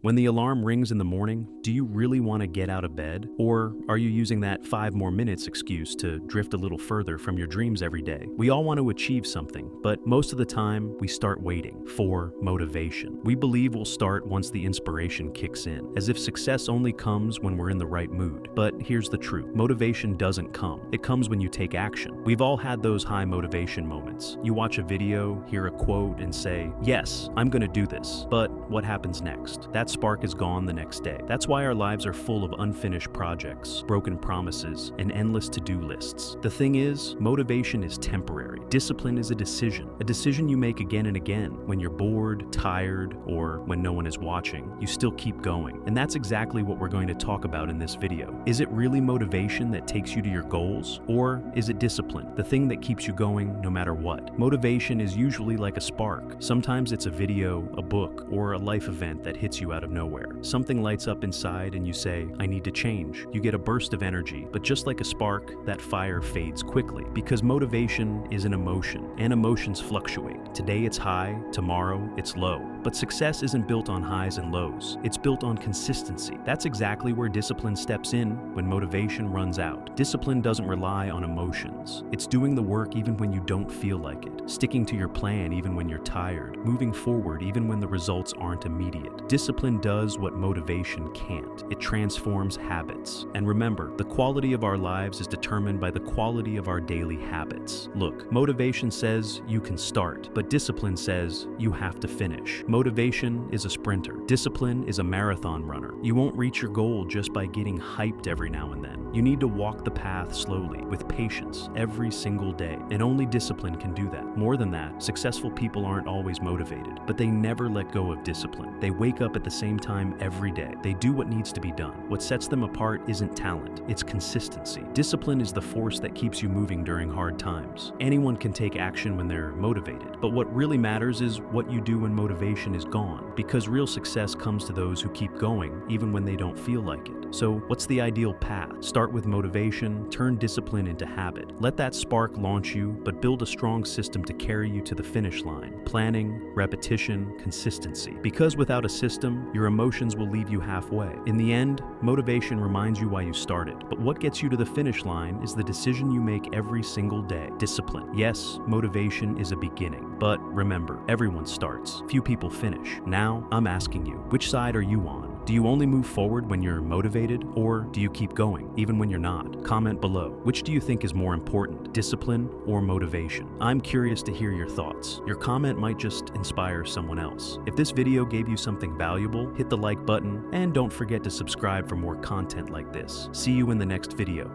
When the alarm rings in the morning, do you really want to get out of bed? Or are you using that 5 more minutes excuse to drift a little further from your dreams every day? We all want to achieve something, but most of the time, we start waiting for motivation. We believe we'll start once the inspiration kicks in, as if success only comes when we're in the right mood. But here's the truth. Motivation doesn't come. It comes when you take action. We've all had those high motivation moments. You watch a video, hear a quote, and say, "Yes, I'm going to do this." But what happens next? That spark is gone the next day. That's why our lives are full of unfinished projects, broken promises, and endless to-do lists. The thing is, motivation is temporary. Discipline is a decision you make again and again. When you're bored, tired, or when no one is watching, you still keep going. And that's exactly what we're going to talk about in this video. Is it really motivation that takes you to your goals? Or is it discipline, the thing that keeps you going no matter what? Motivation is usually like a spark. Sometimes it's a video, a book, or a life event that hits you out of nowhere. Something lights up inside and you say, "I need to change." You get a burst of energy, but just like a spark, that fire fades quickly because motivation is an emotion, and emotions fluctuate. Today it's high, tomorrow it's low. But success isn't built on highs and lows. It's built on consistency. That's exactly where discipline steps in when motivation runs out. Discipline doesn't rely on emotions. It's doing the work even when you don't feel like it, sticking to your plan even when you're tired, moving forward even when the results aren't immediate. Discipline does what motivation can't. It transforms habits. And remember, the quality of our lives is determined by the quality of our daily habits. Look, motivation says you can start, but discipline says you have to finish. Motivation is a sprinter. Discipline is a marathon runner. You won't reach your goal just by getting hyped every now and then. You need to walk the path slowly, with patience, every single day. And only discipline can do that. More than that, successful people aren't always motivated, but they never let go of discipline. They wake up at the same time every day. They do what needs to be done. What sets them apart isn't talent, it's consistency. Discipline is the force that keeps you moving during hard times. Anyone can take action when they're motivated, but what really matters is what you do when motivation is gone, because real success comes to those who keep going even when they don't feel like it. So what's the ideal path? Start with motivation, turn discipline into habit. Let that spark launch you, but build a strong system to carry you to the finish line. Planning, repetition, consistency. Because without a system, your emotions will leave you halfway. In the end, motivation reminds you why you started, but what gets you to the finish line is the decision you make every single day. Discipline. Yes, motivation is a beginning, but remember, everyone starts. Few people finish. Now, I'm asking you, which side are you on? Do you only move forward when you're motivated, or do you keep going, even when you're not? Comment below. Which do you think is more important, discipline or motivation? I'm curious to hear your thoughts. Your comment might just inspire someone else. If this video gave you something valuable, hit the like button, and don't forget to subscribe for more content like this. See you in the next video.